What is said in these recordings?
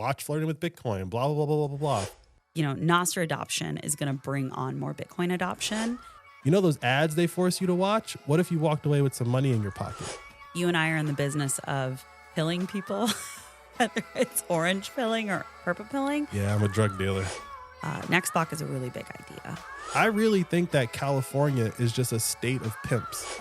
watch Flirting with Bitcoin, blah, blah, blah, blah, blah, blah. You know, Nostr adoption is going to bring on more Bitcoin adoption. You know those ads they force you to watch? What if you walked away with some money in your pocket? You and I are in the business of pilling people, whether it's orange pilling or purple pilling. Yeah, I'm a drug dealer. Nextblock is a really big idea. I really think that California is just a state of pimps.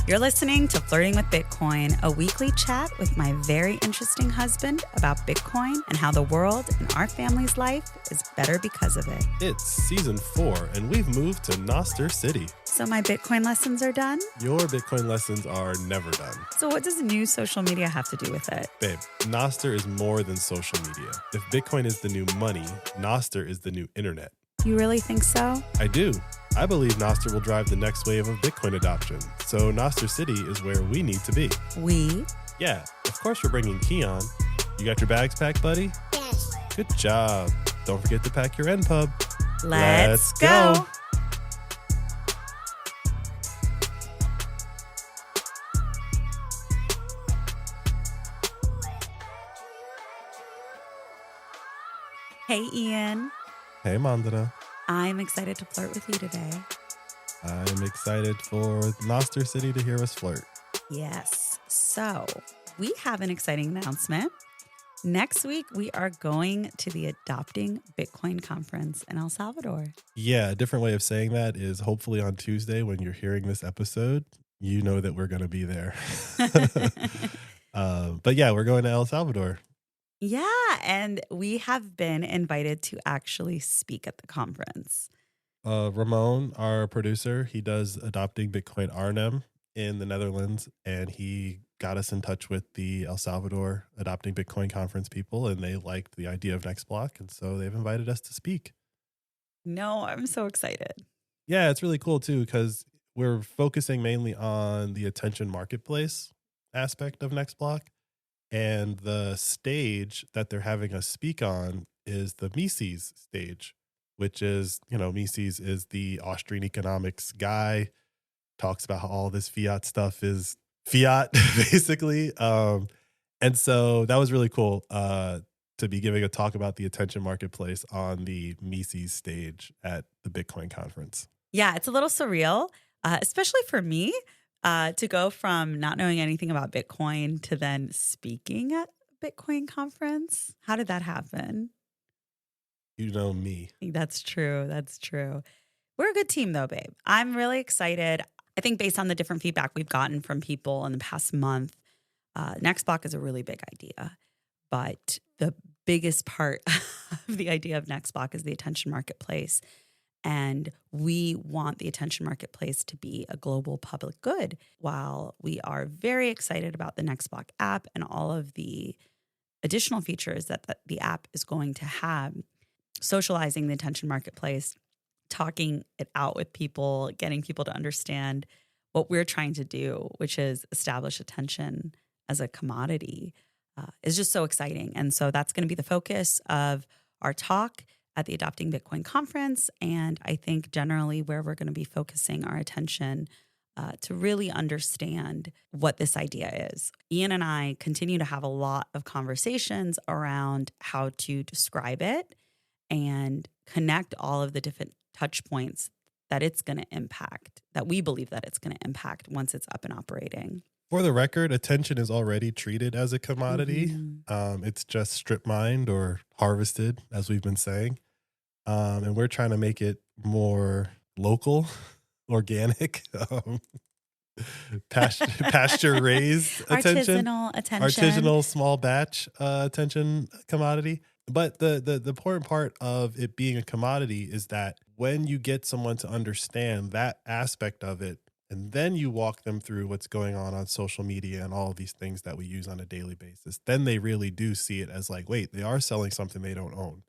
You're listening to Flirting with Bitcoin, a weekly chat with my very interesting husband about Bitcoin and how the world and our family's life is better because of it. It's season 4, and we've moved to Nostr City. So my Bitcoin lessons are done? Your Bitcoin lessons are never done. So what does new social media have to do with it? Babe, Nostr is more than social media. If Bitcoin is the new money, Nostr is the new internet. You really think so? I do. I believe Nostr will drive the next wave of Bitcoin adoption. So Nostr City is where we need to be. We? Yeah, of course we're bringing Keon. You got your bags packed, buddy? Yes. Good job. Don't forget to pack your NPub. Let's go. Hey, Ian. Hey, Mandana. I'm excited to flirt with you today. I'm excited for Nostr City to hear us flirt. Yes. So we have an exciting announcement. Next week, we are going to the Adopting Bitcoin conference in El Salvador. Yeah, a different way of saying that is hopefully on Tuesday when you're hearing this episode, you know that we're going to be there. But yeah, we're going to El Salvador. Yeah, and we have been invited to actually speak at the conference. Ramon, our producer, he does Adopting Bitcoin Arnhem in the Netherlands, and he got us in touch with the El Salvador Adopting Bitcoin conference people, and they liked the idea of Nextblock, and so they've invited us to speak. No, I'm so excited. Yeah, it's really cool too, because we're focusing mainly on the attention marketplace aspect of Nextblock. And the stage that they're having us speak on is the Mises stage, which is, you know, Mises is the Austrian economics guy, talks about how all this fiat stuff is fiat, basically. And so that was really cool to be giving a talk about the attention marketplace on the Mises stage at the Bitcoin conference. Yeah, it's a little surreal, especially for me. To go from not knowing anything about Bitcoin to then speaking at Bitcoin conference. How did that happen? You know me. That's true. That's true. We're a good team though, babe. I'm really excited. I think based on the different feedback we've gotten from people in the past month, Nextblock is a really big idea. But the biggest part of the idea of Nextblock is the attention marketplace. And we want the attention marketplace to be a global public good. While we are very excited about the Nextblock app and all of the additional features that the app is going to have, socializing the attention marketplace, talking it out with people, getting people to understand what we're trying to do, which is establish attention as a commodity, is just so exciting. And so that's going to be the focus of our talk at the Adopting Bitcoin conference, and I think generally where we're going to be focusing our attention to really understand what this idea is. Ian and I continue to have a lot of conversations around how to describe it and connect all of the different touch points that it's going to impact, that we believe that it's going to impact once it's up and operating. For the record, attention is already treated as a commodity. Mm-hmm. It's just strip mined or harvested, as we've been saying. And we're trying to make it more local, organic, pasture raised attention. Artisanal attention. Artisanal small batch attention commodity. But the important part of it being a commodity is that when you get someone to understand that aspect of it, and then you walk them through what's going on social media and all of these things that we use on a daily basis, then they really do see it as like, wait, they are selling something they don't own.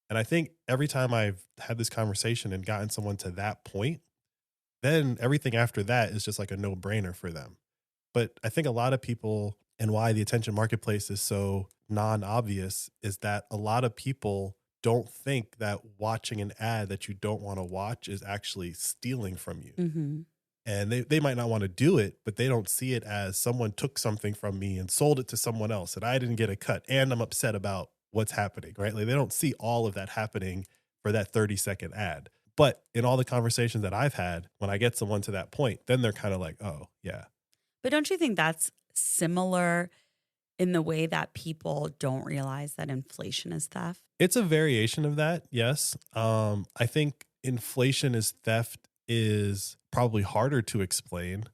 And I think every time I've had this conversation and gotten someone to that point, then everything after that is just like a no-brainer for them. But I think a lot of people, and why the attention marketplace is so non-obvious, is that a lot of people don't think that watching an ad that you don't want to watch is actually stealing from you. Mm-hmm. And they might not want to do it, but they don't see it as someone took something from me and sold it to someone else and I didn't get a cut and I'm upset about what's happening, right? Like they don't see all of that happening for that 30-second ad. But in all the conversations that I've had, when I get someone to that point, then they're kind of like, oh, yeah. But don't you think that's similar in the way that people don't realize that inflation is theft? It's a variation of that, yes. I think inflation is theft is probably harder to explain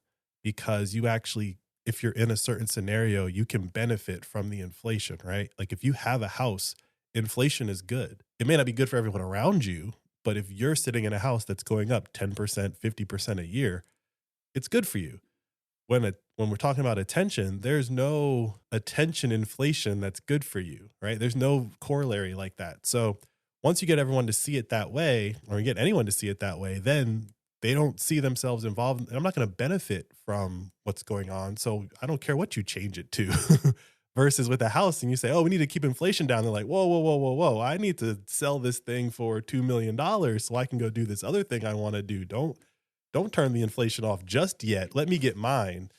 because you actually, if you're in a certain scenario, you can benefit from the inflation, right? Like if you have a house, inflation is good. It may not be good for everyone around you, but if you're sitting in a house that's going up 10%, 50% a year, it's good for you. When we're talking about attention, there's no attention inflation that's good for you, right? There's no corollary like that. So once you get everyone to see it that way, or you get anyone to see it that way, then they don't see themselves involved. I'm not going to benefit from what's going on. So I don't care what you change it to. Versus with a house and you say, oh, we need to keep inflation down. They're like, whoa, whoa, whoa, whoa, whoa. I need to sell this thing for $2 million so I can go do this other thing I want to do. Don't turn the inflation off just yet. Let me get mine.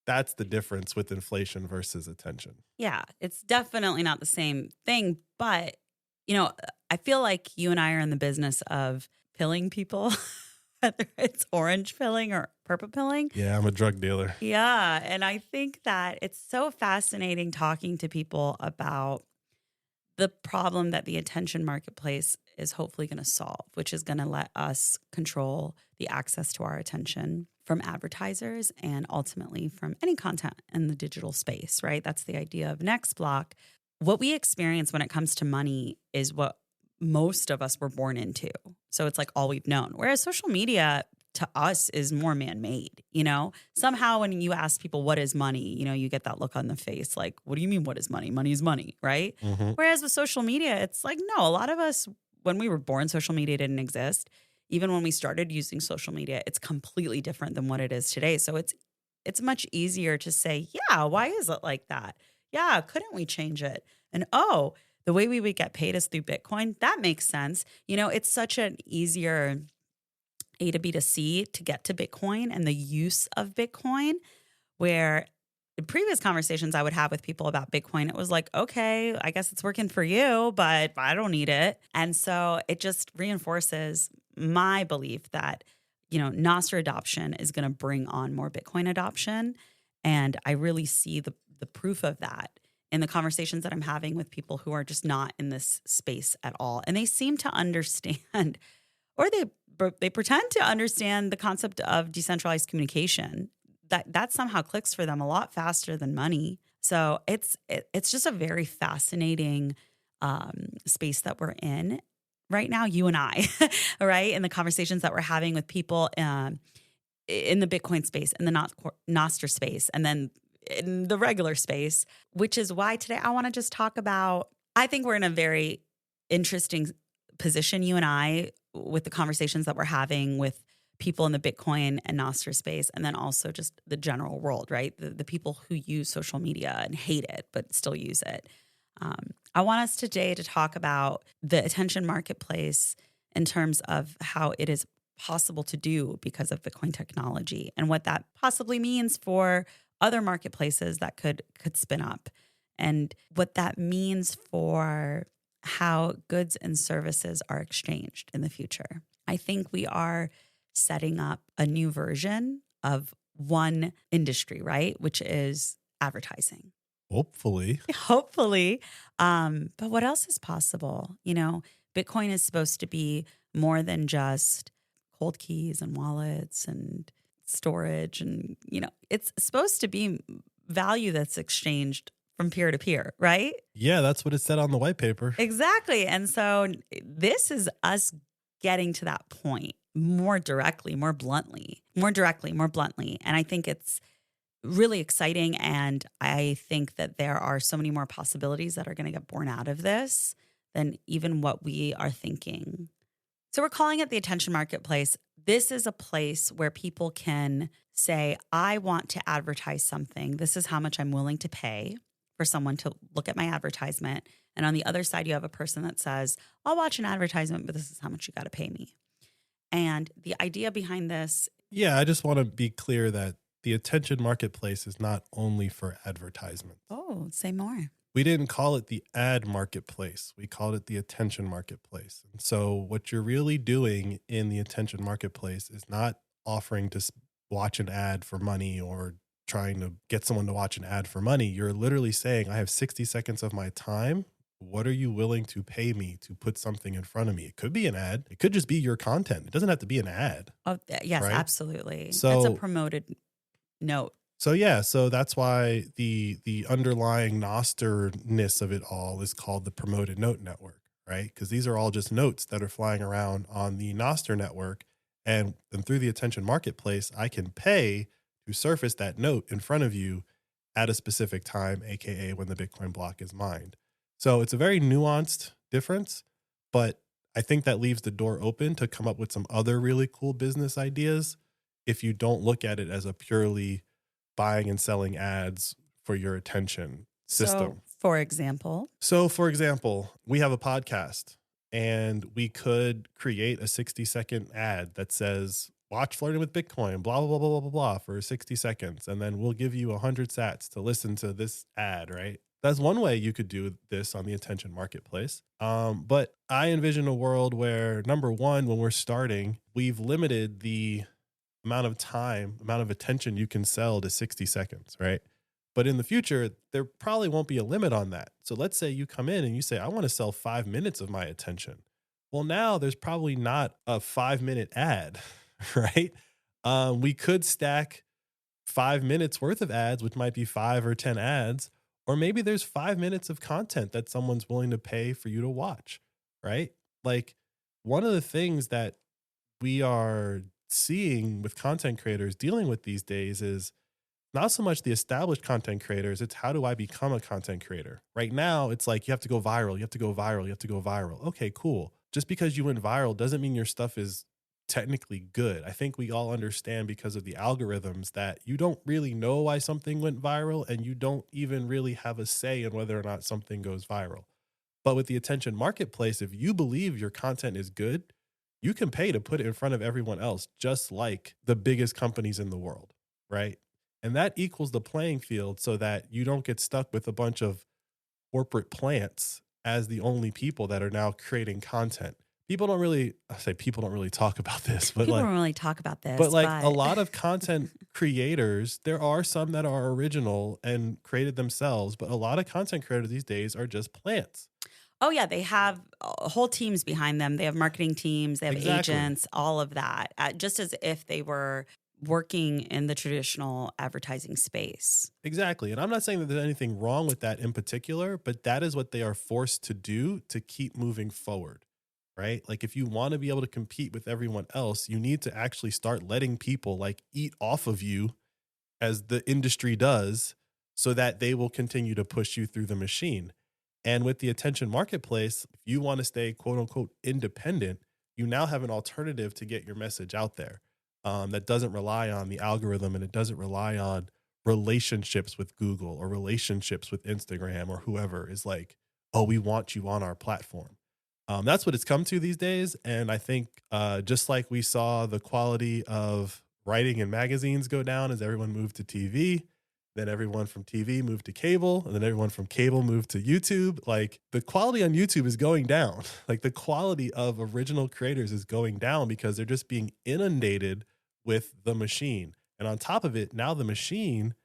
That's the difference with inflation versus attention. Yeah, it's definitely not the same thing. But, I feel like you and I are in the business of pilling people, whether it's orange pilling or purple pilling. Yeah, I'm a drug dealer. Yeah. And I think that it's so fascinating talking to people about the problem that the attention marketplace is hopefully going to solve, which is going to let us control the access to our attention from advertisers and ultimately from any content in the digital space, right? That's the idea of Nextblock. What we experience when it comes to money is what most of us were born into. So it's like all we've known. Whereas social media to us is more man-made, Somehow when you ask people what is money, you get that look on the face like, what do you mean what is money? Money is money, right? Mm-hmm. Whereas with social media, it's like, no, a lot of us, when we were born, social media didn't exist. Even when we started using social media, it's completely different than what it is today. So it's much easier to say, yeah, why is it like that? Yeah, couldn't we change it? And the way we would get paid is through Bitcoin. That makes sense. It's such an easier A to B to C to get to Bitcoin and the use of Bitcoin, where in previous conversations I would have with people about Bitcoin, it was like, okay, I guess it's working for you, but I don't need it. And so it just reinforces my belief that, Nostr adoption is going to bring on more Bitcoin adoption. And I really see the proof of that in the conversations that I'm having with people who are just not in this space at all. And they seem to understand, or they pretend to understand the concept of decentralized communication. That somehow clicks for them a lot faster than money. So it's just a very fascinating space that we're in right now, you and I, right? And the conversations that we're having with people in the Bitcoin space, in the Nostr space, and then in the regular space, which is why today I want to just talk about, I think we're in a very interesting position, you and I, with the conversations that we're having with people in the Bitcoin and Nostr space, and then also just the general world, right? The people who use social media and hate it, but still use it. I want us today to talk about the attention marketplace in terms of how it is possible to do because of Bitcoin technology and what that possibly means for other marketplaces that could spin up, and what that means for how goods and services are exchanged in the future. I think we are setting up a new version of one industry, right? Which is advertising. Hopefully. But what else is possible? Bitcoin is supposed to be more than just cold keys and wallets and storage. And, it's supposed to be value that's exchanged from peer to peer, right? Yeah, that's what it said on the white paper. Exactly. And so this is us getting to that point more directly, more bluntly. And I think it's really exciting. And I think that there are so many more possibilities that are going to get born out of this than even what we are thinking. So we're calling it the attention marketplace. This is a place where people can say, I want to advertise something. This is how much I'm willing to pay for someone to look at my advertisement. And on the other side, you have a person that says, I'll watch an advertisement, but this is how much you got to pay me. And the idea behind this Yeah, I just want to be clear that the attention marketplace is not only for advertisement. Oh, say more. We didn't call it the ad marketplace. We called it the attention marketplace. And so what you're really doing in the attention marketplace is not offering to watch an ad for money or trying to get someone to watch an ad for money. You're literally saying, I have 60 seconds of my time. What are you willing to pay me to put something in front of me? It could be an ad. It could just be your content. It doesn't have to be an ad. Oh, yes, right? absolutely. So That's a promoted note. So yeah, so that's why the underlying Nostr-ness of it all is called the promoted note network, right? Because these are all just notes that are flying around on the Nostr network, and through the attention marketplace, I can pay to surface that note in front of you at a specific time, aka when the Bitcoin block is mined. So it's a very nuanced difference, but I think that leaves the door open to come up with some other really cool business ideas if you don't look at it as a purely buying and selling ads for your attention system. For example, we have a podcast and we could create a 60-second ad that says, watch Flirting with Bitcoin, blah, blah, blah, blah, blah, blah, for 60 seconds. And then we'll give you 100 sats to listen to this ad, right? That's one way you could do this on the attention marketplace. But I envision a world where, number one, when we're starting, we've limited the amount of attention you can sell to 60 seconds, right? But in the future, there probably won't be a limit on that. So let's say you come in and you say, I want to sell 5 minutes of my attention. Well, now there's probably not a 5-minute ad, right? We could stack 5 minutes worth of ads, which might be 5 or 10 ads, or maybe there's 5 minutes of content that someone's willing to pay for you to watch, right? Like, one of the things that we are seeing with content creators dealing with these days is not so much the established content creators, it's how do I become a content creator? Right now, it's like you have to go viral, you have to go viral, you have to go viral. Okay, cool. Just because you went viral doesn't mean your stuff is technically good. I think we all understand because of the algorithms that you don't really know why something went viral and you don't even really have a say in whether or not something goes viral. But with the attention marketplace, if you believe your content is good, you can pay to put it in front of everyone else, just like the biggest companies in the world, right? And that equals the playing field so that you don't get stuck with a bunch of corporate plants as the only people that are now creating content. People don't really talk about this, but people don't really talk about this. But like a lot of content creators, there are some that are original and created themselves, but a lot of content creators these days are just plants. Oh, yeah. They have whole teams behind them. They have marketing teams. They have agents, all of that, just as if they were working in the traditional advertising space. Exactly. And I'm not saying that there's anything wrong with that in particular, but that is what they are forced to do to keep moving forward, right? Like if you want to be able to compete with everyone else, you need to actually start letting people like eat off of you as the industry does so that they will continue to push you through the machine. And with the attention marketplace, if you want to stay quote unquote independent, you now have an alternative to get your message out there that doesn't rely on the algorithm and it doesn't rely on relationships with Google or relationships with Instagram or whoever is like, oh, we want you on our platform. That's what it's come to these days. And I think just like we saw the quality of writing in magazines go down as everyone moved to TV, then everyone from TV moved to cable, and then everyone from cable moved to YouTube. Like the quality on YouTube is going down. Like the quality of original creators is going down because they're just being inundated with the machine. And on top of it, now the machine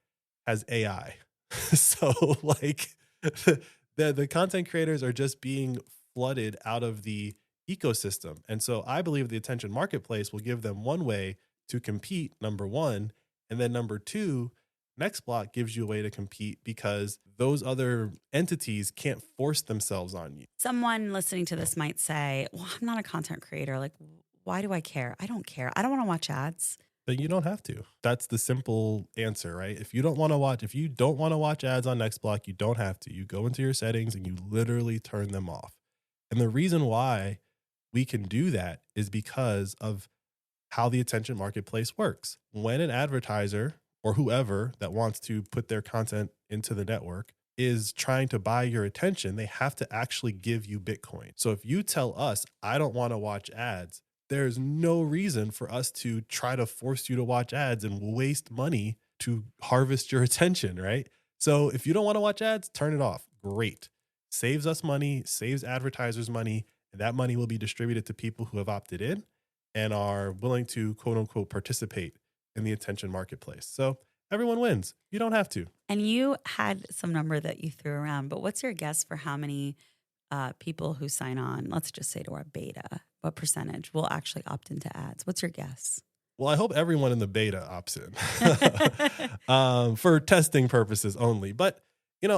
has AI. So like the content creators are just being flooded out of the ecosystem. And so I believe the attention marketplace will give them one way to compete, number one. And then number two, Nextblock gives you a way to compete because those other entities can't force themselves on you. Someone listening to this might say, well, I'm not a content creator. Like, why do I care? I don't care. I don't want to watch ads. But you don't have to. That's the simple answer, right? If you don't want to watch ads on Nextblock, you don't have to. You go into your settings and you literally turn them off. And the reason why we can do that is because of how the attention marketplace works. When an advertiser or whoever that wants to put their content into the network is trying to buy your attention, they have to actually give you Bitcoin. So if you tell us, I don't want to watch ads, there's no reason for us to try to force you to watch ads and waste money to harvest your attention, right? So if you don't want to watch ads, turn it off. Great. Saves us money, saves advertisers money, and that money will be distributed to people who have opted in and are willing to quote unquote participate in the attention marketplace. So everyone wins. You don't have to. And you had some number that you threw around, but what's your guess for how many people who sign on, let's just say to our beta, what percentage will actually opt into ads? What's your guess? Well, I hope everyone in the beta opts in for testing purposes only. But,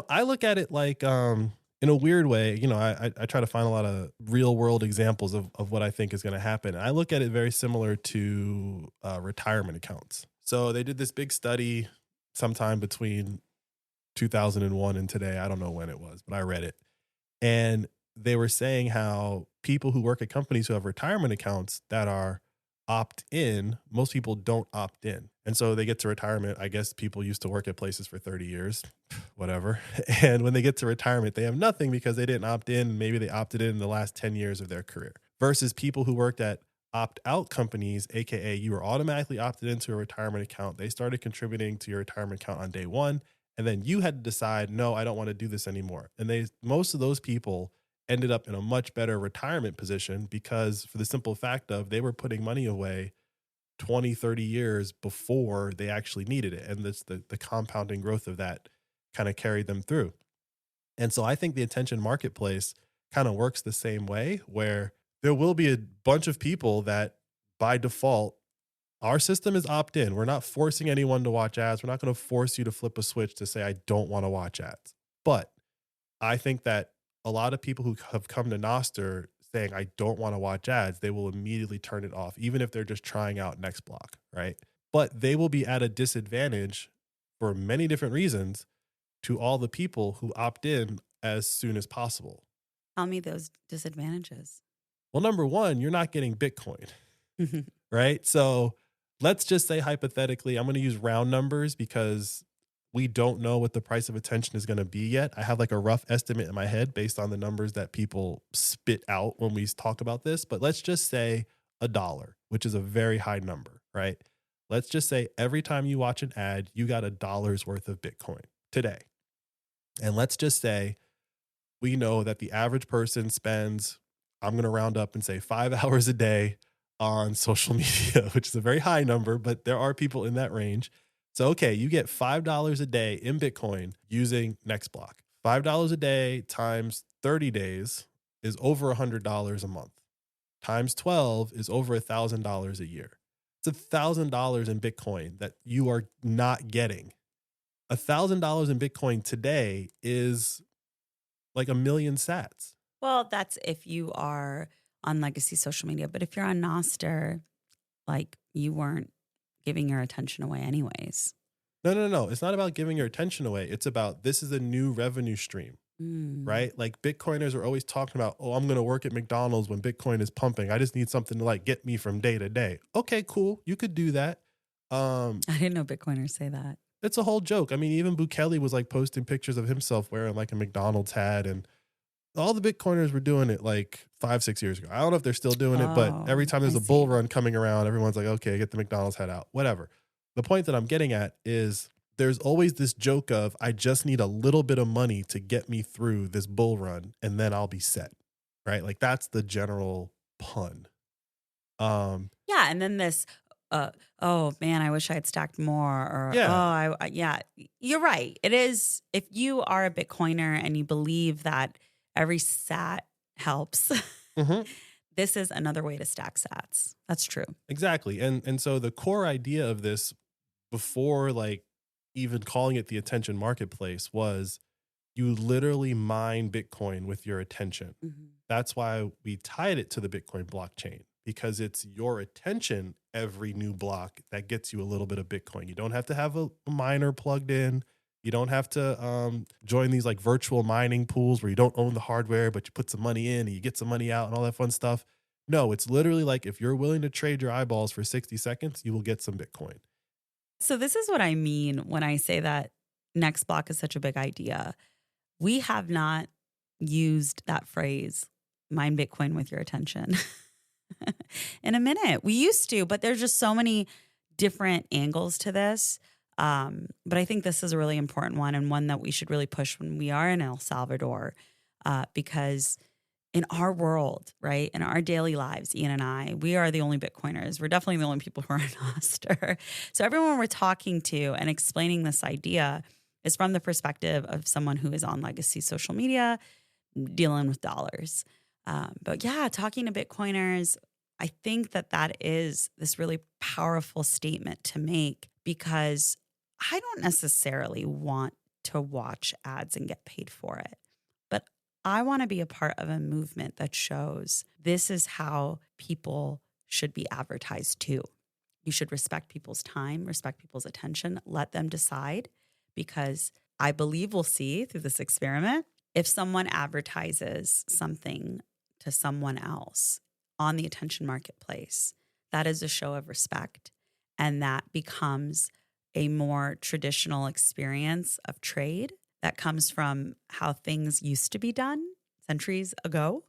I look at it like in a weird way, I try to find a lot of real world examples of what I think is going to happen. I look at it very similar to retirement accounts. So they did this big study sometime between 2001 and today. I don't know when it was, but I read it. And they were saying how people who work at companies who have retirement accounts that are opt in, most people don't opt in. And so they get to retirement. I guess people used to work at places for 30 years, whatever. And when they get to retirement, they have nothing because they didn't opt in. Maybe they opted in the last 10 years of their career versus people who worked at opt out companies, AKA you were automatically opted into a retirement account. They started contributing to your retirement account on day one. And then you had to decide, no, I don't want to do this anymore. And most of those people ended up in a much better retirement position because for the simple fact of they were putting money away 20, 30 years before they actually needed it. And the compounding growth of that kind of carried them through. And so I think the attention marketplace kind of works the same way, where there will be a bunch of people that by default, our system is opt in. We're not forcing anyone to watch ads. We're not going to force you to flip a switch to say, I don't want to watch ads. But I think that a lot of people who have come to Nostr saying, I don't want to watch ads, they will immediately turn it off, even if they're just trying out Nextblock, right? But they will be at a disadvantage for many different reasons to all the people who opt in as soon as possible. Tell me those disadvantages. Well, number one, you're not getting Bitcoin, right? So let's just say hypothetically, I'm going to use round numbers because we don't know what the price of attention is going to be yet. I have like a rough estimate in my head based on the numbers that people spit out when we talk about this. But let's just say $1, which is a very high number, right? Let's just say every time you watch an ad, you got $1 worth of Bitcoin today. And let's just say we know that the average person spends, I'm going to round up and say 5 hours a day on social media, which is a very high number, but there are people in that range. So, okay, you get $5 a day in Bitcoin using Nextblock. $5 a day times 30 days is over $100 a month. Times 12 is over $1,000 a year. It's $1,000 in Bitcoin that you are not getting. $1,000 in Bitcoin today is like 1 million sats. Well, that's if you are on legacy social media. But if you're on Nostr, like you weren't giving your attention away anyways. No. It's not about giving your attention away. It's about this is a new revenue stream, right? Like Bitcoiners are always talking about, oh, I'm going to work at McDonald's when Bitcoin is pumping. I just need something to like get me from day to day. Okay, cool. You could do that. I didn't know Bitcoiners say that. It's a whole joke. I mean, even Bukele was like posting pictures of himself wearing like a McDonald's hat, and all the Bitcoiners were doing it like 5-6 years ago. I don't know if they're still doing it, but every time there's a bull run coming around, everyone's like, okay, get the McDonald's hat out, whatever. The point that I'm getting at is there's always this joke of, I just need a little bit of money to get me through this bull run and then I'll be set, right? Like that's the general pun. Yeah. And then this, oh man, I wish I had stacked more. Or, yeah, you're right. It is, if you are a Bitcoiner and you believe that every sat helps, this is another way to stack sats. That's true. Exactly. And so the core idea of this, before like even calling it the attention marketplace, was you literally mine Bitcoin with your attention. That's why we tied it to the Bitcoin blockchain, because it's your attention every new block that gets you a little bit of Bitcoin. You don't have to have a miner plugged in. You don't have to join these like virtual mining pools where you don't own the hardware, but you put some money in and you get some money out and all that fun stuff. No, it's literally like if you're willing to trade your eyeballs for 60 seconds, you will get some Bitcoin. So this is what I mean when I say that Nextblock is such a big idea. We have not used that phrase, mine Bitcoin with your attention. in a minute. We used to, but there's just so many different angles to this. But I think this is a really important one, and one that we should really push when we are in El Salvador, because in our world, right, in our daily lives, Ian and I, we are the only Bitcoiners. We're definitely the only people who are in Nostr. So everyone we're talking to and explaining this idea is from the perspective of someone who is on legacy social media, dealing with dollars. But yeah, talking to Bitcoiners, I think that is this really powerful statement to make, because I don't necessarily want to watch ads and get paid for it, but I want to be a part of a movement that shows this is how people should be advertised to. You should respect people's time, respect people's attention, let them decide, because I believe we'll see through this experiment, if someone advertises something to someone else on the attention marketplace, that is a show of respect, and that becomes a more traditional experience of trade that comes from how things used to be done centuries ago,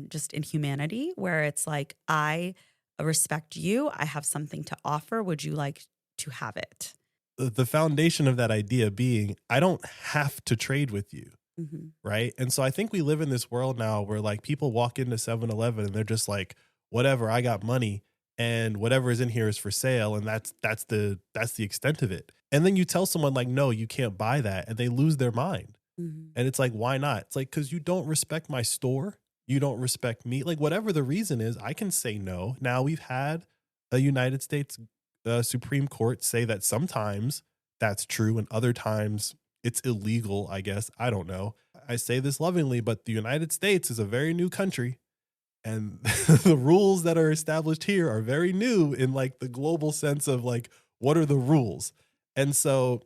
just in humanity, where it's like, I respect you, I have something to offer, would you like to have it? The foundation of that idea being, I don't have to trade with you. Mm-hmm. Right. And so I think we live in this world now where like people walk into 7-Eleven and they're just like, whatever, I got money and whatever is in here is for sale. And that's the extent of it. And then you tell someone like, no, you can't buy that. And they lose their mind. Mm-hmm. And it's like, why not? It's like, because you don't respect my store. You don't respect me. Like whatever the reason is, I can say no. Now we've had a United States Supreme Court say that sometimes that's true and other times it's illegal, I guess. I don't know. I say this lovingly, but the United States is a very new country. And the rules that are established here are very new in like the global sense of like, what are the rules? And so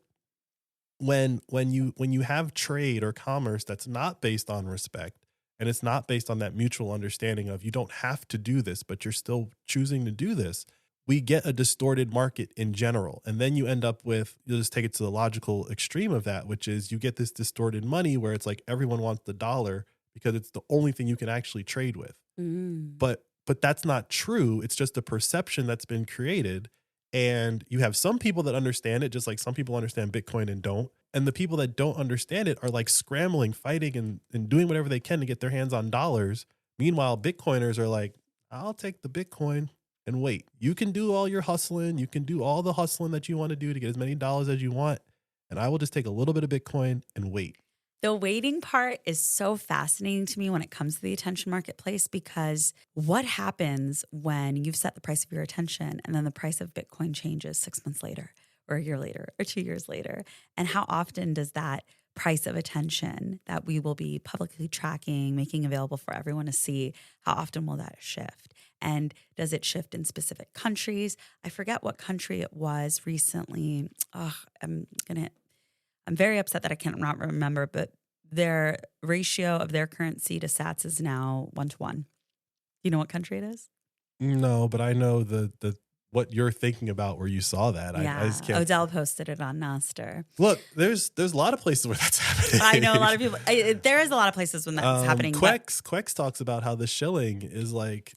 when you have trade or commerce that's not based on respect, and it's not based on that mutual understanding of you don't have to do this, but you're still choosing to do this, we get a distorted market in general. And then you end up with, you'll just take it to the logical extreme of that, which is you get this distorted money where it's like everyone wants the dollar because it's the only thing you can actually trade with. Mm. But that's not true. It's just a perception that's been created. And you have some people that understand it, just like some people understand Bitcoin and don't. And the people that don't understand it are like scrambling, fighting, and doing whatever they can to get their hands on dollars. Meanwhile, Bitcoiners are like, I'll take the Bitcoin and wait. You can do all your hustling. You can do all the hustling that you want to do to get as many dollars as you want. And I will just take a little bit of Bitcoin and wait. The waiting part is so fascinating to me when it comes to the attention marketplace, because what happens when you've set the price of your attention and then the price of Bitcoin changes 6 months later or a year later or 2 years later? And how often does that price of attention that we will be publicly tracking, making available for everyone to see, how often will that shift? And does it shift in specific countries? I forget what country it was recently. I'm very upset that I can't remember, but their ratio of their currency to sats is now 1-to-1. Do you know what country it is? No, but I know the what you're thinking about where you saw that. Yeah, I just can't. Odell posted it on Nostr. Look, there's a lot of places where that's happening. I know a lot of people. There is a lot of places when that's happening. Quex talks about how the shilling is like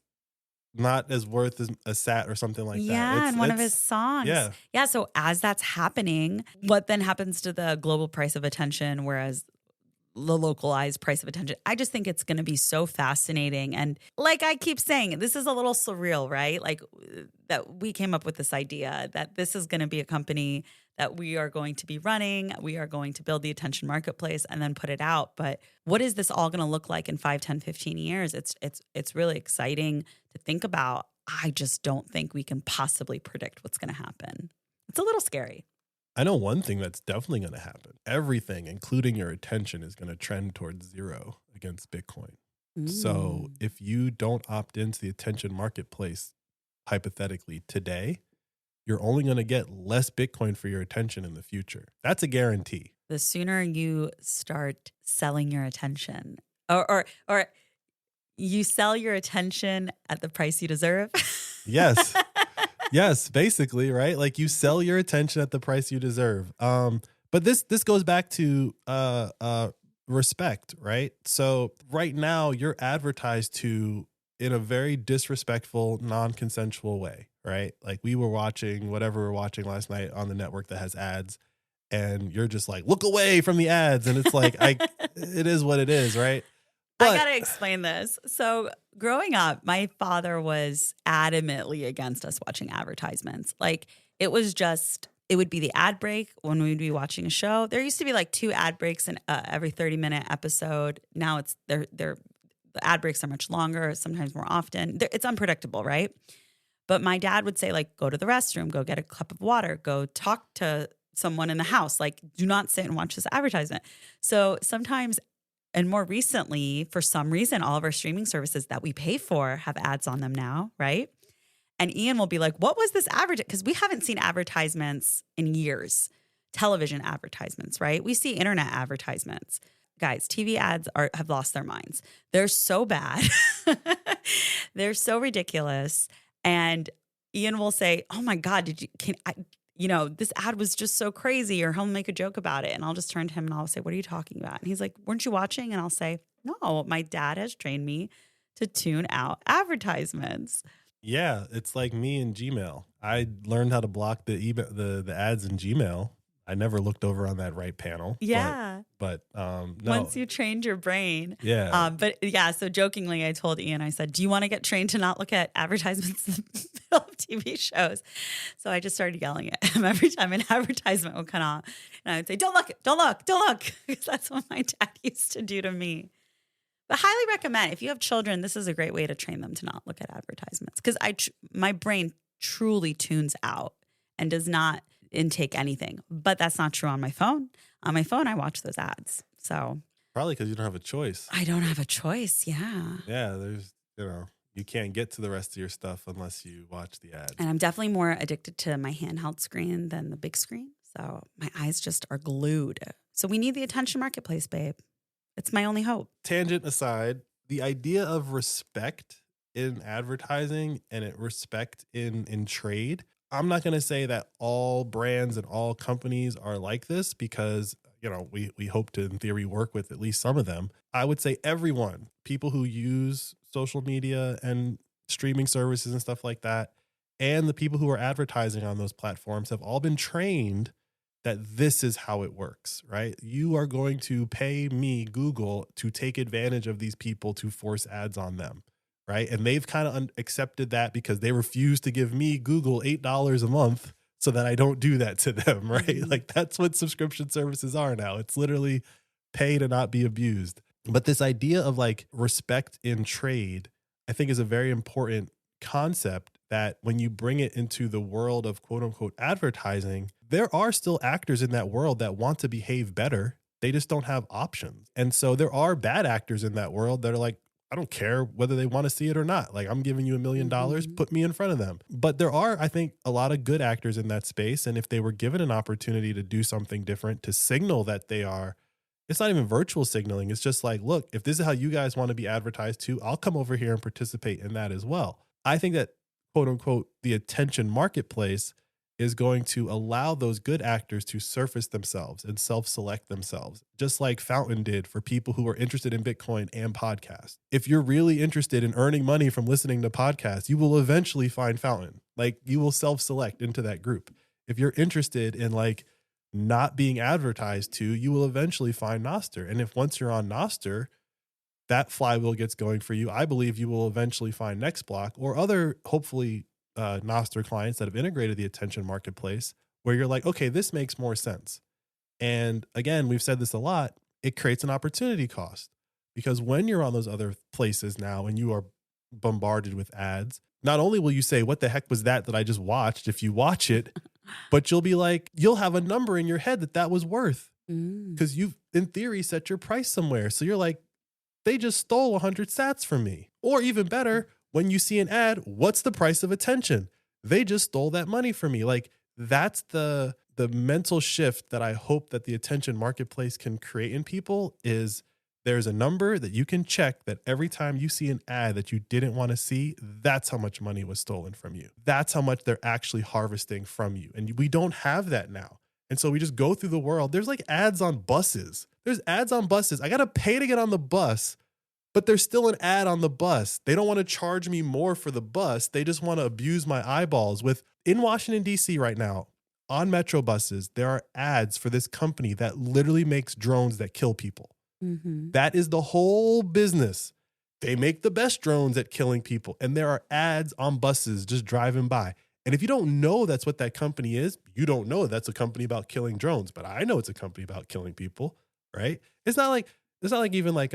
not as worth as a sat or something like that. Yeah, in one of his songs. Yeah. So as that's happening, what then happens to the global price of attention, whereas the localized price of attention? I just think it's going to be so fascinating. And like I keep saying, this is a little surreal, right? Like that we came up with this idea that this is going to be a company that we are going to be running. We are going to build the attention marketplace and then put it out. But what is this all going to look like in 5, 10, 15 years? It's really exciting to think about. I just don't think we can possibly predict what's going to happen. It's a little scary. I know one thing that's definitely going to happen. Everything, including your attention, is going to trend towards zero against Bitcoin. So if you don't opt into the attention marketplace, hypothetically today, you're only going to get less Bitcoin for your attention in the future. That's a guarantee. The sooner you start selling your attention, or you sell your attention at the price you deserve. Yes. Yes, basically, right? Like you sell your attention at the price you deserve. But this goes back to respect, right? So right now you're advertised to in a very disrespectful, non-consensual way, right? Like we were watching whatever we were watching last night on the network that has ads, and you're just like, look away from the ads. And it's like, it is what it is, right? I got to explain this. So growing up, my father was adamantly against us watching advertisements. Like it would be the ad break when we'd be watching a show. There used to be like 2 ad breaks in every 30-minute episode. Now the ad breaks are much longer, sometimes more often. It's unpredictable, right? But my dad would say, like, go to the restroom, go get a cup of water, go talk to someone in the house. Like, do not sit and watch this advertisement. So sometimes, and more recently, for some reason, all of our streaming services that we pay for have ads on them now, right? And Ian will be like, what was this advertisement? Because we haven't seen advertisements in years, television advertisements, right? We see internet advertisements. Guys, TV ads have lost their minds. They're so bad. They're so ridiculous. And Ian will say, oh my God, this ad was just so crazy, or he'll make a joke about it. And I'll just turn to him and I'll say, what are you talking about? And he's like, weren't you watching? And I'll say, no, my dad has trained me to tune out advertisements. Yeah, it's like me in Gmail. I learned how to block the ads in Gmail. I never looked over on that right panel. Yeah. But no. Once you trained your brain. Yeah. But yeah, so jokingly, I told Ian, I said, do you want to get trained to not look at advertisements in the middle of TV shows? So I just started yelling at him every time an advertisement would come on. And I would say, don't look. Because that's what my dad used to do to me. But highly recommend, if you have children, this is a great way to train them to not look at advertisements. Because my brain truly tunes out and does not intake anything. But that's not true on my phone. On my phone, I watch those ads. So probably because you don't have a choice. I don't have a choice. Yeah. Yeah. There's, you can't get to the rest of your stuff unless you watch the ads. And I'm definitely more addicted to my handheld screen than the big screen. So my eyes just are glued. So we need the attention marketplace, babe. It's my only hope. Tangent aside, the idea of respect in advertising and respect in trade, I'm not going to say that all brands and all companies are like this because, we hope to, in theory, work with at least some of them. I would say everyone, people who use social media and streaming services and stuff like that, and the people who are advertising on those platforms have all been trained that this is how it works, right? You are going to pay me, Google, to take advantage of these people to force ads on them. Right. And they've kind of accepted that because they refuse to give me, Google, $8 a month so that I don't do that to them. Right. Mm-hmm. Like that's what subscription services are now. It's literally pay to not be abused. But this idea of like respect in trade, I think is a very important concept that when you bring it into the world of quote unquote advertising, there are still actors in that world that want to behave better. They just don't have options. And so there are bad actors in that world that are like, I don't care whether they want to see it or not. Like, I'm giving you $1 million, put me in front of them. But there are, I think, a lot of good actors in that space. And if they were given an opportunity to do something different, to signal that they are, it's not even virtual signaling. It's just like, look, if this is how you guys want to be advertised to, I'll come over here and participate in that as well. I think that, quote unquote, the attention marketplace is going to allow those good actors to surface themselves and self-select themselves, just like Fountain did for people who are interested in Bitcoin and podcasts. If you're really interested in earning money from listening to podcasts, you will eventually find Fountain. Like, you will self-select into that group. If you're interested in like not being advertised to, you will eventually find Nostr. And if once you're on Nostr, that flywheel gets going for you, I believe you will eventually find Nextblock or other, hopefully, Nostr clients that have integrated the attention marketplace where you're like, okay, this makes more sense. And again, we've said this a lot, it creates an opportunity cost because when you're on those other places now and you are bombarded with ads, not only will you say, what the heck was that I just watched if you watch it, but you'll be like, you'll have a number in your head that was worth because you've in theory set your price somewhere. So you're like, they just stole 100 sats from me. Or even better, when you see an ad, what's the price of attention? They just stole that money from me. Like, that's the mental shift that I hope that the attention marketplace can create in people is there's a number that you can check that every time you see an ad that you didn't want to see, that's how much money was stolen from you. That's how much they're actually harvesting from you. And we don't have that now. And so we just go through the world. There's like ads on buses. There's ads on buses. I got to pay to get on the bus, but there's still an ad on the bus. They don't want to charge me more for the bus. They just want to abuse my eyeballs. In Washington, D.C. right now, on Metro buses, there are ads for this company that literally makes drones that kill people. Mm-hmm. That is the whole business. They make the best drones at killing people. And there are ads on buses just driving by. And if you don't know that's what that company is, you don't know that's a company about killing drones. But I know it's a company about killing people, right? It's not like even like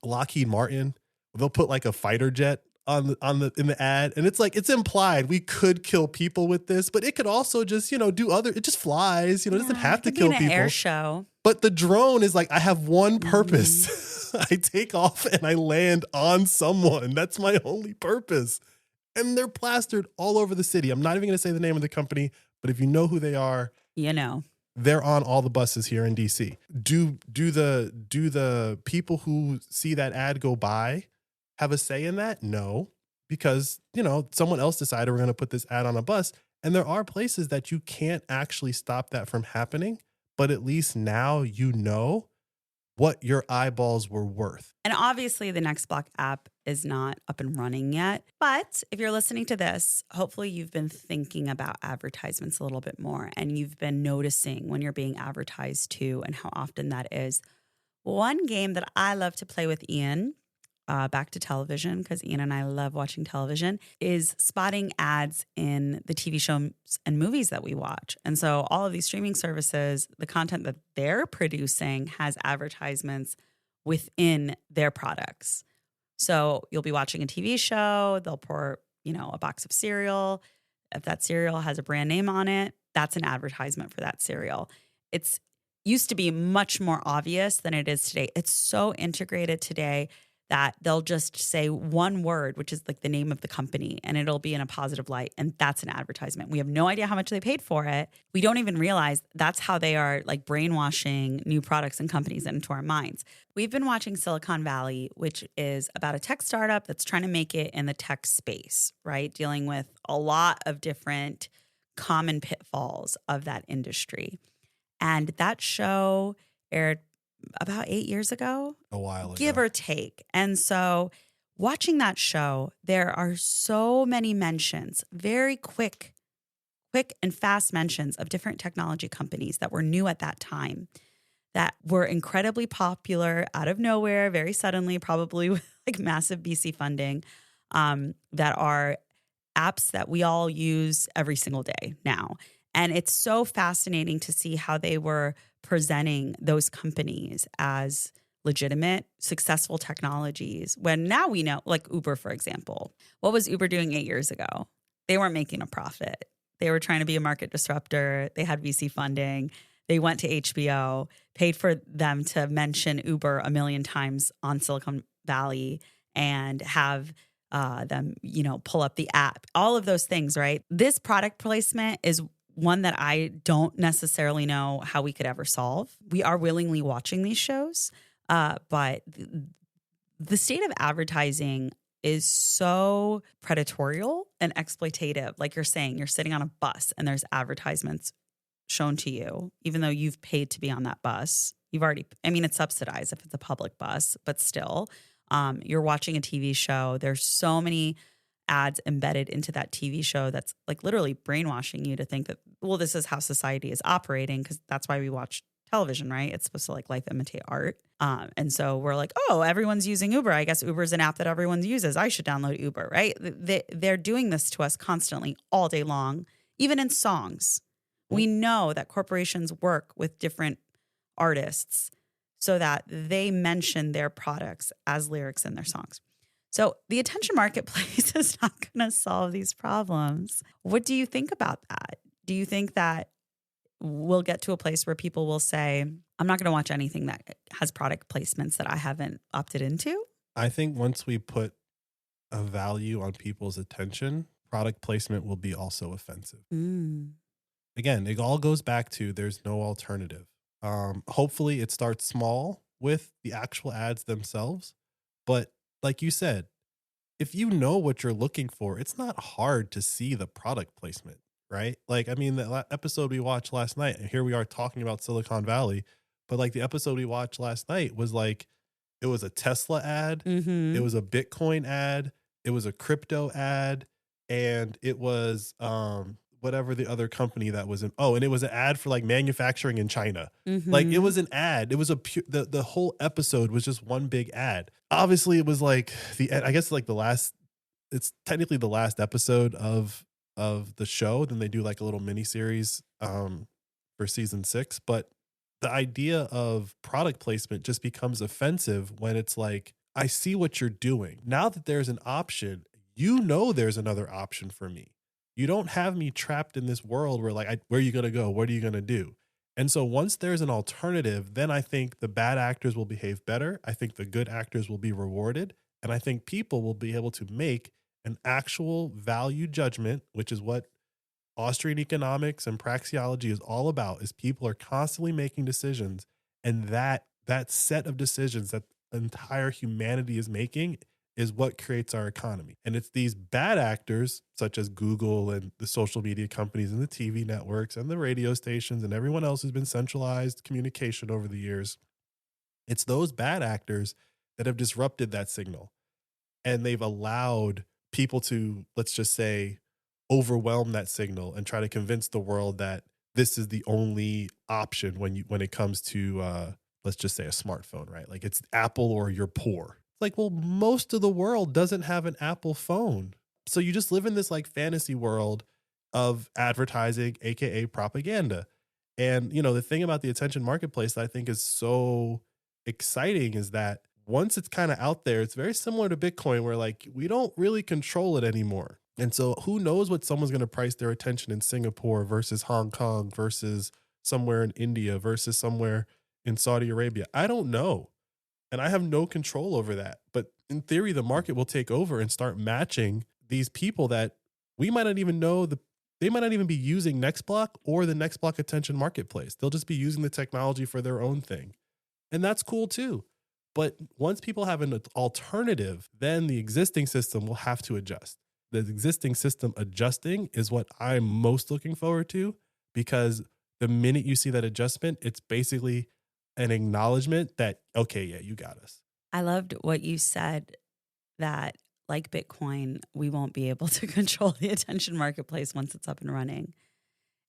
Lockheed Martin. They'll put like a fighter jet in the ad, and it's like it's implied we could kill people with this, but it could also just do other. It just flies, it doesn't have to kill be an people. Air show. But the drone is like, I have one purpose. I take off and I land on someone. That's my only purpose. And they're plastered all over the city. I'm not even going to say the name of the company, but if you know who they are, they're on all the buses here in DC. Do the people who see that ad go by have a say in that? No, because someone else decided we're going to put this ad on a bus, and there are places that you can't actually stop that from happening. But at least now you know what your eyeballs were worth. And obviously the Nextblock app is not up and running yet. But if you're listening to this, hopefully you've been thinking about advertisements a little bit more, and you've been noticing when you're being advertised to and how often that is. One game that I love to play with Ian, back to television, because Ian and I love watching television, is spotting ads in the TV shows and movies that we watch. And so all of these streaming services, the content that they're producing has advertisements within their products. So you'll be watching a TV show, they'll pour, a box of cereal. If that cereal has a brand name on it, that's an advertisement for that cereal. It's used to be much more obvious than it is today. It's so integrated today that they'll just say one word, which is like the name of the company, and it'll be in a positive light. And that's an advertisement. We have no idea how much they paid for it. We don't even realize that's how they are like brainwashing new products and companies into our minds. We've been watching Silicon Valley, which is about a tech startup that's trying to make it in the tech space, right? Dealing with a lot of different common pitfalls of that industry. And that show aired about 8 years ago, a while ago, give or take. And so watching that show, there are so many mentions, very quick and fast mentions of different technology companies that were new at that time, that were incredibly popular out of nowhere, very suddenly, probably with like massive VC funding, that are apps that we all use every single day now. And it's so fascinating to see how they were presenting those companies as legitimate, successful technologies, when now we know, like Uber, for example. What was Uber doing 8 years ago? They weren't making a profit. They were trying to be a market disruptor. They had VC funding. They went to HBO, paid for them to mention Uber a million times on Silicon Valley and have them, pull up the app. All of those things, right? This product placement is one that I don't necessarily know how we could ever solve. We are willingly watching these shows, but the state of advertising is so predatorial and exploitative. Like you're saying, you're sitting on a bus and there's advertisements shown to you, even though you've paid to be on that bus. It's subsidized if it's a public bus, but still, you're watching a TV show. There's so many ads embedded into that TV show that's like literally brainwashing you to think that, well, this is how society is operating, because that's why we watch television, right? It's supposed to like life imitate art. And so we're like, oh, everyone's using Uber. I guess Uber is an app that everyone uses. I should download Uber, right? They're doing this to us constantly all day long, even in songs. We know that corporations work with different artists so that they mention their products as lyrics in their songs. So the attention marketplace is not going to solve these problems. What do you think about that? Do you think that we'll get to a place where people will say, I'm not going to watch anything that has product placements that I haven't opted into? I think once we put a value on people's attention, product placement will be also offensive. Again, it all goes back to there's no alternative. Hopefully it starts small with the actual ads themselves, but like you said, if you know what you're looking for, it's not hard to see the product placement, right? Like, the episode we watched last night, and here we are talking about Silicon Valley, but like the episode we watched last night was like, It was a Tesla ad. It Mm-hmm. was a Bitcoin ad. It was a crypto ad. And it was whatever the other company that was in. Oh, and it was an ad for like manufacturing in China. Like it Mm-hmm. was an ad. It was the whole episode was just one big ad. Obviously, it was like I guess like the last. It's technically the last episode of the show. Then they do like a little mini series for season 6. But the idea of product placement just becomes offensive when it's like, I see what you're doing. Now that there's an option, there's another option for me. You don't have me trapped in this world where like, where are you going to go? What are you going to do? And so once there's an alternative, then I think the bad actors will behave better. I think the good actors will be rewarded. And I think people will be able to make an actual value judgment, which is what Austrian economics and praxeology is all about, is people are constantly making decisions, and that set of decisions that entire humanity is making is what creates our economy. And it's these bad actors such as Google and the social media companies and the TV networks and the radio stations and everyone else who's been centralized communication over the years. It's those bad actors that have disrupted that signal, and they've allowed people to, let's just say, overwhelm that signal and try to convince the world that this is the only option when it comes to let's just say a smartphone, right? Like it's Apple or you're poor. It's like, well, most of the world doesn't have an Apple phone. So you just live in this like fantasy world of advertising, aka propaganda. And the thing about the attention marketplace that I think is so exciting is that once it's kind of out there, it's very similar to Bitcoin where like we don't really control it anymore. And so who knows what someone's going to price their attention in Singapore versus Hong Kong versus somewhere in India versus somewhere in Saudi Arabia. I don't know. And I have no control over that. But in theory, the market will take over and start matching these people that we might not even know they might not even be using Nextblock or the Nextblock attention marketplace. They'll just be using the technology for their own thing. And that's cool too. But once people have an alternative, then the existing system will have to adjust. The existing system adjusting is what I'm most looking forward to, because the minute you see that adjustment, it's basically an acknowledgement that, okay, yeah, you got us. I loved what you said, that like Bitcoin, we won't be able to control the attention marketplace once it's up and running.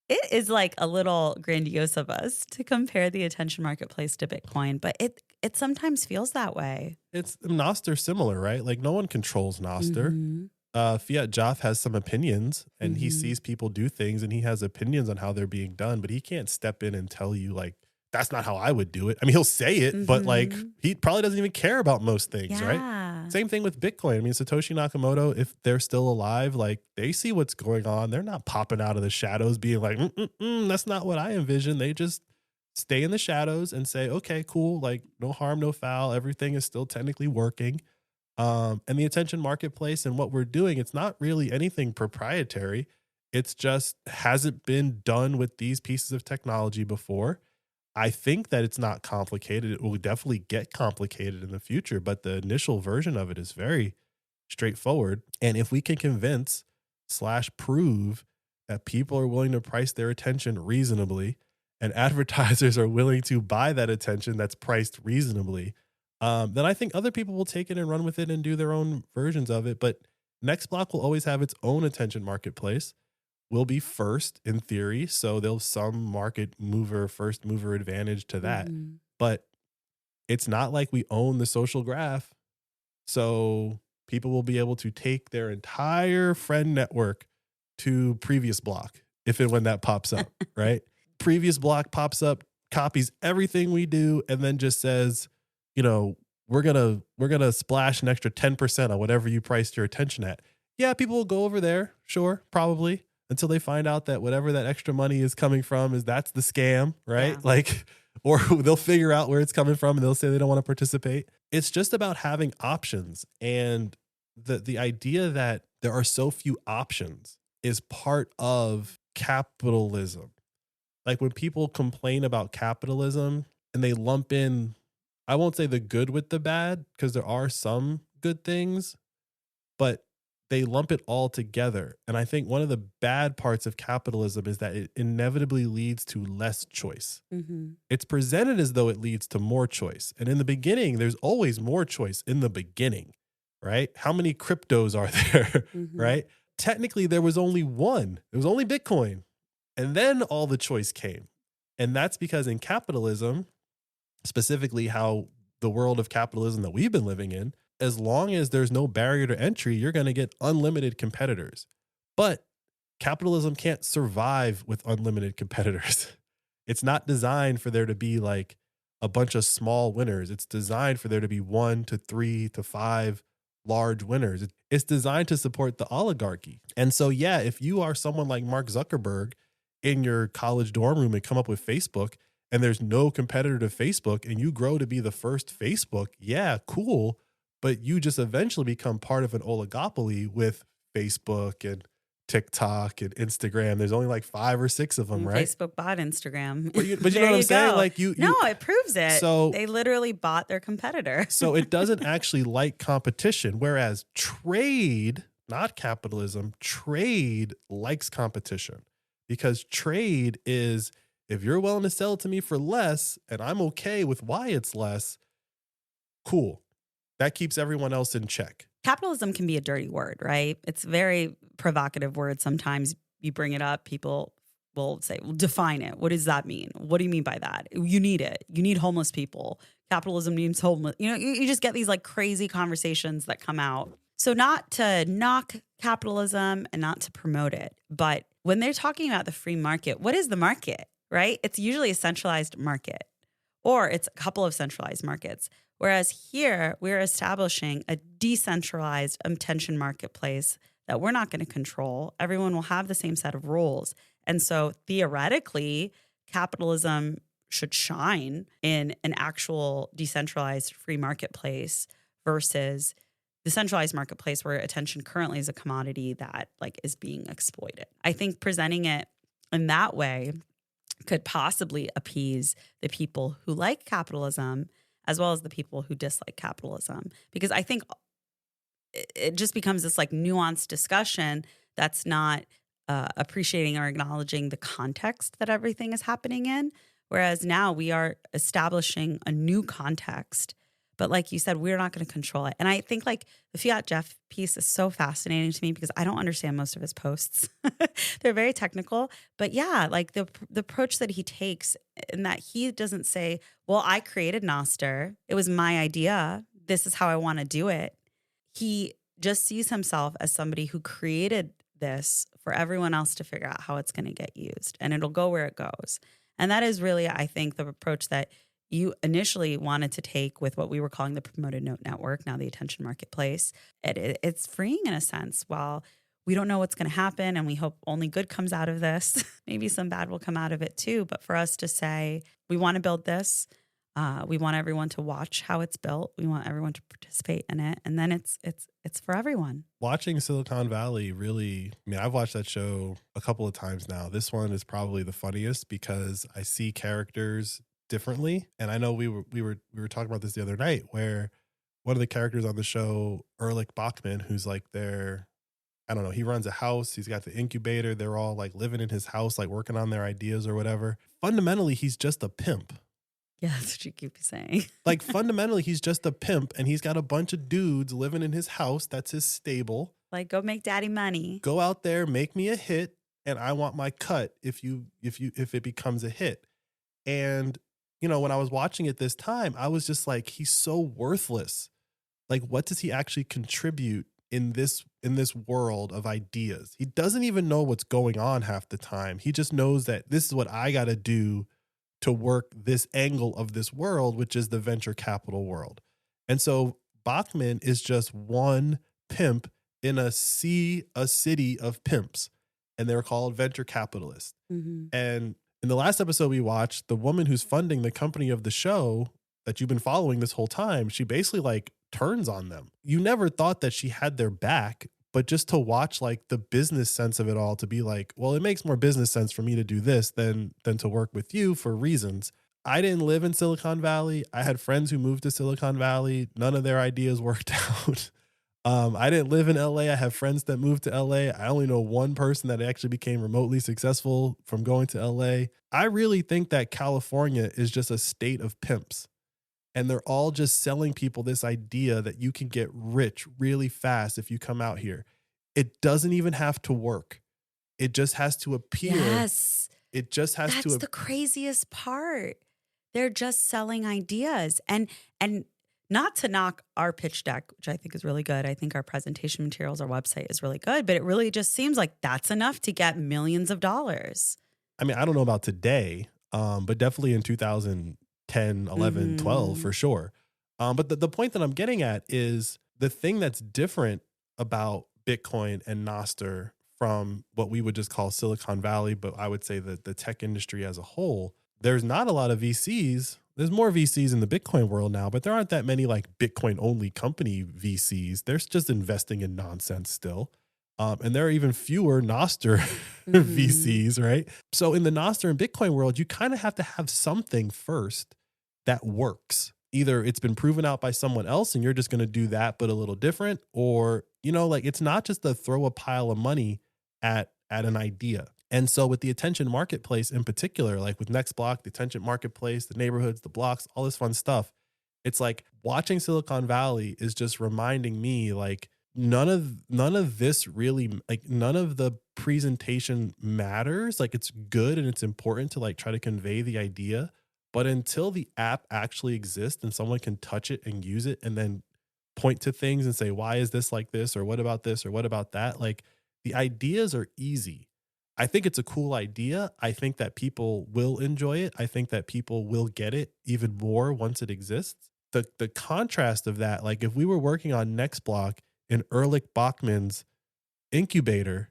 It is like a little grandiose of us to compare the attention marketplace to Bitcoin, but it sometimes feels that way. It's Nostr similar, right? Like no one controls Nostr. Mm-hmm. Fiat Joff has some opinions, and he Mm-hmm. sees people do things and he has opinions on how they're being done, but he can't step in and tell you like, that's not how I would do it. I mean, he'll say it, but like Mm-hmm. he probably doesn't even care about most things, right? Yeah. Same thing with Bitcoin. I mean, Satoshi Nakamoto, if they're still alive, like they see what's going on. They're not popping out of the shadows being like, that's not what I envision. They just stay in the shadows and say, okay, cool. Like no harm, no foul. Everything is still technically working. And the attention marketplace and what we're doing, it's not really anything proprietary. It's just hasn't been done with these pieces of technology before. I think that it's not complicated. It will definitely get complicated in the future, but the initial version of it is very straightforward. And if we can convince / prove that people are willing to price their attention reasonably and advertisers are willing to buy that attention that's priced reasonably, then I think other people will take it and run with it and do their own versions of it. But Nextblock will always have its own attention marketplace. Will be first in theory, so there'll some first mover advantage to that. Mm-hmm. But it's not like we own the social graph, so people will be able to take their entire friend network to previous block if and when that pops up, right? Previous block pops up, copies everything we do, and then just says, we're gonna splash an extra 10% on whatever you priced your attention at. Yeah, people will go over there, sure, probably, until they find out that whatever that extra money is coming from that's the scam, right? Yeah. Like, or they'll figure out where it's coming from and they'll say they don't want to participate. It's just about having options. And the idea that there are so few options is part of capitalism. Like when people complain about capitalism and they lump in, I won't say the good with the bad, because there are some good things, but they lump it all together. And I think one of the bad parts of capitalism is that it inevitably leads to less choice. Mm-hmm. It's presented as though it leads to more choice. And in the beginning, there's always more choice in the beginning, right? How many cryptos are there, Mm-hmm. right? Technically, there was only one. It was only Bitcoin. And then all the choice came. And that's because in capitalism, specifically how the world of capitalism that we've been living in, as long as there's no barrier to entry, you're going to get unlimited competitors. But capitalism can't survive with unlimited competitors. It's not designed for there to be like a bunch of small winners. It's designed for there to be 1 to 3 to 5 large winners. It's designed to support the oligarchy. And so, yeah, if you are someone like Mark Zuckerberg in your college dorm room and come up with Facebook and there's no competitor to Facebook and you grow to be the first Facebook, yeah, cool. But you just eventually become part of an oligopoly with Facebook and TikTok and Instagram. There's only like 5 or 6 of them, right? Facebook bought Instagram. But you know what I'm saying? Like no, it proves it. So they literally bought their competitor. So it doesn't actually like competition, whereas trade, not capitalism, trade likes competition, because trade is, if you're willing to sell it to me for less and I'm okay with why it's less, cool. That keeps everyone else in check. Capitalism can be a dirty word, right? It's a very provocative word. Sometimes you bring it up, people will say, well, define it. What does that mean? What do you mean by that? You need it. You need homeless people. Capitalism needs homeless. You know, you just get these like crazy conversations that come out. So not to knock capitalism and not to promote it, but when they're talking about the free market, what is the market, right? It's usually a centralized market, or it's a couple of centralized markets. Whereas here, we're establishing a decentralized attention marketplace that we're not going to control. Everyone will have the same set of rules. And so theoretically, capitalism should shine in an actual decentralized free marketplace versus the centralized marketplace where attention currently is a commodity that like is being exploited. I think presenting it in that way could possibly appease the people who like capitalism as well as the people who dislike capitalism. Because I think it just becomes this like nuanced discussion that's not appreciating or acknowledging the context that everything is happening in. Whereas now we are establishing a new context. But like you said, we're not going to control it. And I think like the Fiat Jeff piece is so fascinating to me because I don't understand most of his posts. They're very technical. But yeah, like the approach that he takes, in that he doesn't say, well, I created Nostr. It was my idea. This is how I want to do it. He just sees himself as somebody who created this for everyone else to figure out how it's going to get used. And it'll go where it goes. And that is really, I think, the approach that you initially wanted to take with what we were calling the promoted note network, now the attention marketplace. It's freeing in a sense. While we don't know what's going to happen and we hope only good comes out of this, maybe some bad will come out of it too. But for us to say, we want to build this, we want everyone to watch how it's built, we want everyone to participate in it, and then it's for everyone. Watching Silicon Valley really, I mean, I've watched that show a couple of times now. This one is probably the funniest because I see characters differently. And I know we were talking about this the other night, where one of the characters on the show, Erlich Bachman, who's like I don't know, he runs a house, he's got the incubator, they're all like living in his house, like working on their ideas or whatever. Fundamentally, he's just a pimp. Yeah, that's what you keep saying. Like fundamentally, he's just a pimp, and he's got a bunch of dudes living in his house. That's his stable. Like, go make daddy money. Go out there, make me a hit, and I want my cut if it becomes a hit. And you know, when I was watching it this time, I was just like, he's so worthless. Like, what does he actually contribute in this world of ideas? He doesn't even know what's going on half the time. He just knows that this is what I got to do to work this angle of this world, which is the venture capital world. And so Bachman is just one pimp in a city of pimps, and they're called venture capitalists. Mm-hmm. And in the last episode we watched, the woman who's funding the company of the show that you've been following this whole time, she basically like turns on them. You never thought that she had their back, but just to watch like the business sense of it all, to be like, well, it makes more business sense for me to do this than to work with you for reasons. I didn't live in Silicon Valley. I had friends who moved to Silicon Valley. None of their ideas worked out. I didn't live in LA. I have friends that moved to LA. I only know one person that actually became remotely successful from going to LA. I really think that California is just a state of pimps. And they're all just selling people this idea that you can get rich really fast if you come out here. It doesn't even have to work. It just has to appear. Yes. It just has That's to. the craziest part. They're just selling ideas. And not to knock our pitch deck, which I think is really good. I think our presentation materials, our website is really good, but it really just seems like that's enough to get millions of dollars. I mean, I don't know about today, but definitely in 2010, 11, 12 for sure. But the point that I'm getting at is the thing that's different about Bitcoin and Nostr from what we would just call Silicon Valley, but I would say that the tech industry as a whole, there's not a lot of VCs. There's more VCs in the Bitcoin world now, but there aren't that many like Bitcoin only company VCs. They're just investing in nonsense still. And there are even fewer Nostr VCs, right? So in the Nostr and Bitcoin world, you kind of have to have something first that works. Either it's been proven out by someone else and you're just going to do that, but a little different, or, like it's not just to throw a pile of money at an idea. And so with the attention marketplace in particular, like with Nextblock, the attention marketplace, the neighborhoods, the blocks, all this fun stuff, it's like watching Silicon Valley is just reminding me like none of this really, like none of the presentation matters. Like it's good and it's important to like try to convey the idea, but until the app actually exists and someone can touch it and use it and then point to things and say, why is this like this? Or what about this? Or what about that? Like the ideas are easy. I think it's a cool idea. I think that people will enjoy it. I think that people will get it even more once it exists. The contrast of that, like if we were working on Nextblock in Erlich Bachman's incubator,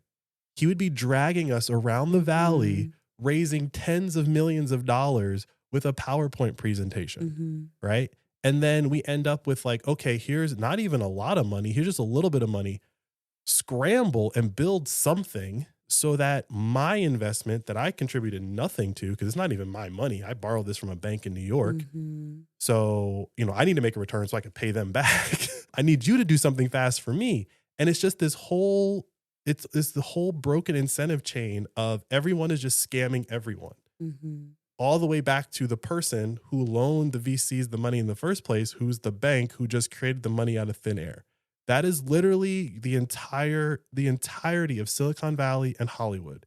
he would be dragging us around the valley, raising tens of millions of dollars with a PowerPoint presentation, right? And then we end up with like, okay, here's not even a lot of money. Here's just a little bit of money. Scramble and build something so that my investment that I contributed nothing to, because it's not even my money. I borrowed this from a bank in New York. So, I need to make a return so I can pay them back. I need you to do something fast for me. And it's just this whole, it's the whole broken incentive chain of everyone is just scamming everyone. All the way back to the person who loaned the VCs the money in the first place, who's the bank who just created the money out of thin air. That is literally the entirety of Silicon Valley and Hollywood.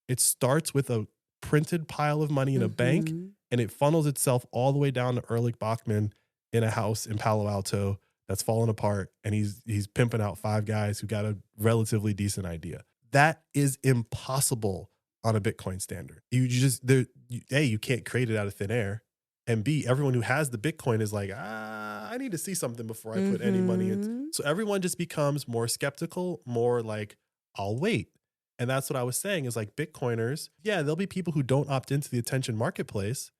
It starts with a printed pile of money in a bank, and it funnels itself all the way down to Erlich Bachman in a house in Palo Alto that's fallen apart, and he's pimping out 5 guys who got a relatively decent idea. That is impossible on a Bitcoin standard. You can't create it out of thin air. And B, everyone who has the Bitcoin is like, I need to see something before I put any money in. So everyone just becomes more skeptical, more like, I'll wait. And that's what I was saying is like Bitcoiners, yeah, there'll be people who don't opt into the attention marketplace,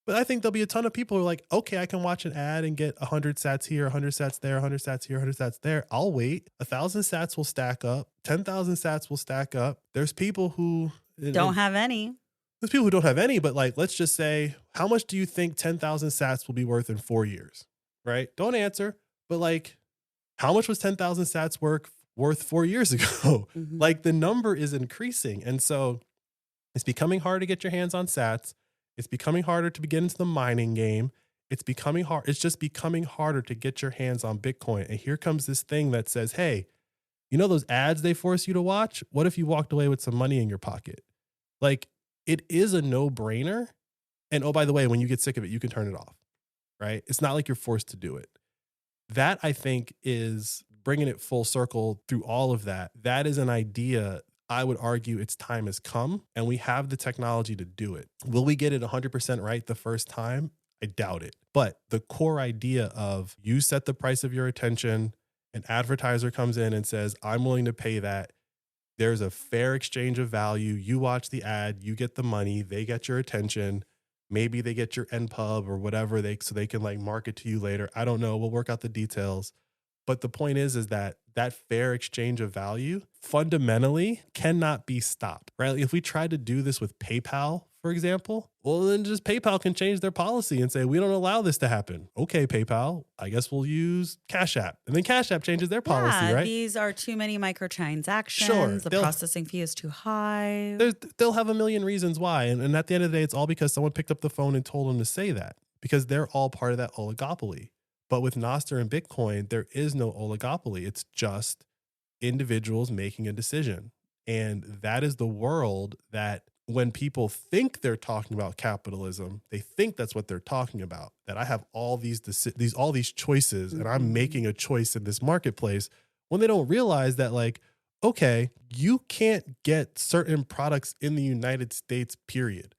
but I think there'll be a ton of people who are like, okay, I can watch an ad and get 100 sats here, 100 sats there, 100 sats here, 100 sats there. I'll wait. 1,000 sats will stack up. 10,000 sats will stack up. There's people who don't have any. There's people who don't have any, but like, let's just say, how much do you think 10,000 sats will be worth in 4 years? Right? Don't answer. But like, how much was 10,000 sats worth 4 years ago? Like the number is increasing. And so it's becoming hard to get your hands on sats. It's becoming harder to get into the mining game. It's becoming hard. It's just becoming harder to get your hands on Bitcoin. And here comes this thing that says, hey, those ads they force you to watch? What if you walked away with some money in your pocket? Like, it is a no-brainer. And oh, by the way, when you get sick of it, you can turn it off, right? It's not like you're forced to do it. That, I think, is bringing it full circle through all of that. That is an idea. I would argue its time has come and we have the technology to do it. Will we get it 100% right the first time? I doubt it. But the core idea of you set the price of your attention, an advertiser comes in and says, I'm willing to pay that. There's a fair exchange of value. You watch the ad, you get the money, they get your attention. Maybe they get your NPub or whatever so they can like market to you later. I don't know. We'll work out the details. But the point is that that fair exchange of value fundamentally cannot be stopped, right? If we try to do this with PayPal, for example, well, then just PayPal can change their policy and say, we don't allow this to happen. Okay, PayPal, I guess we'll use Cash App. And then Cash App changes their policy, right? These are too many microtransactions. Sure, the processing fee is too high. They'll have a million reasons why. And at the end of the day, it's all because someone picked up the phone and told them to say that, because they're all part of that oligopoly. But with Nostr and Bitcoin, there is no oligopoly. It's just individuals making a decision. And that is the world that when people think they're talking about capitalism, they think that's what they're talking about, that I have all these choices and I'm making a choice in this marketplace, when they don't realize that, like, okay, you can't get certain products in the United States, period.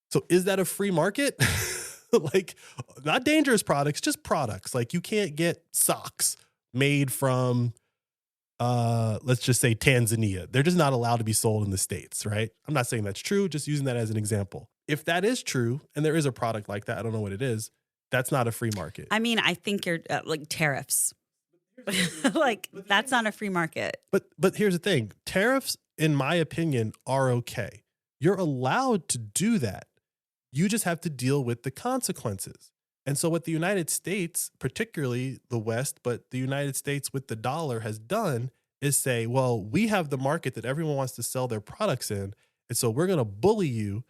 So is that a free market? Like, not dangerous products, just products. Like, you can't get socks made from, let's just say Tanzania. They're just not allowed to be sold in the States, right? I'm not saying that's true, just using that as an example. If that is true, and there is a product like that, I don't know what it is, that's not a free market. I mean, I think you're like tariffs. Like, that's not a free market. But here's the thing. Tariffs, in my opinion, are okay. You're allowed to do that. You just have to deal with the consequences. And so what the United States, particularly the West, but the United States with the dollar has done is say, well, we have the market that everyone wants to sell their products in. And so we're going to bully you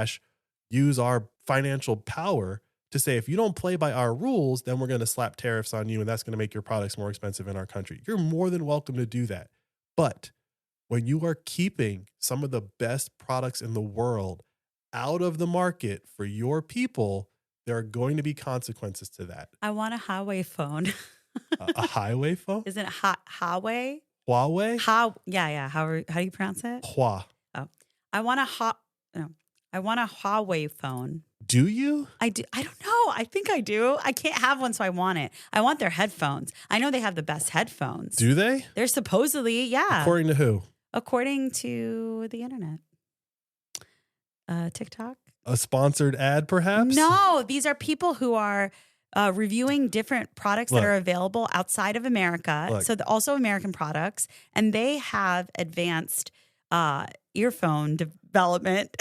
/ use our financial power to say, if you don't play by our rules, then we're going to slap tariffs on you. And that's going to make your products more expensive in our country. You're more than welcome to do that. But when you are keeping some of the best products in the world out of the market for your people, there are going to be consequences to that. I want a highway phone. A highway phone? Isn't it highway? Huawei? Yeah. How do you pronounce it? Hua. Oh, I want a Huawei phone. Do you? I do. I don't know. I think I do. I can't have one, so I want it. I want their headphones. I know they have the best headphones. Do they? They're supposedly, yeah. According to who? According to the internet. TikTok? A sponsored ad, perhaps? No, these are people who are reviewing different products that are available outside of America. So also American products. And they have advanced earphone development.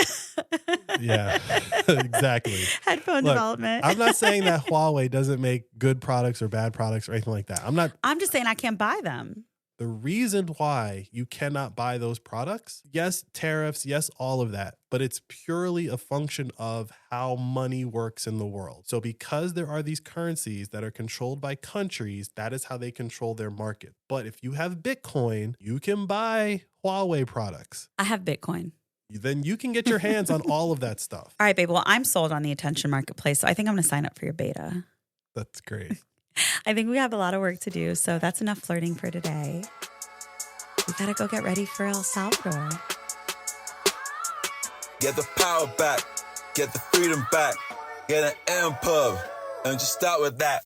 Yeah, exactly. Headphone development. I'm not saying that Huawei doesn't make good products or bad products or anything like that. I'm just saying I can't buy them. The reason why you cannot buy those products, yes, tariffs, yes, all of that, but it's purely a function of how money works in the world. So because there are these currencies that are controlled by countries, that is how they control their market. But if you have Bitcoin, you can buy Huawei products. I have Bitcoin. Then you can get your hands on all of that stuff. All right, babe. Well, I'm sold on the attention marketplace, so I think I'm going to sign up for your beta. That's great. I think we have a lot of work to do, so that's enough flirting for today. We got to go get ready for El Salvador. Get the power back. Get the freedom back. Get an M pub. And just start with that.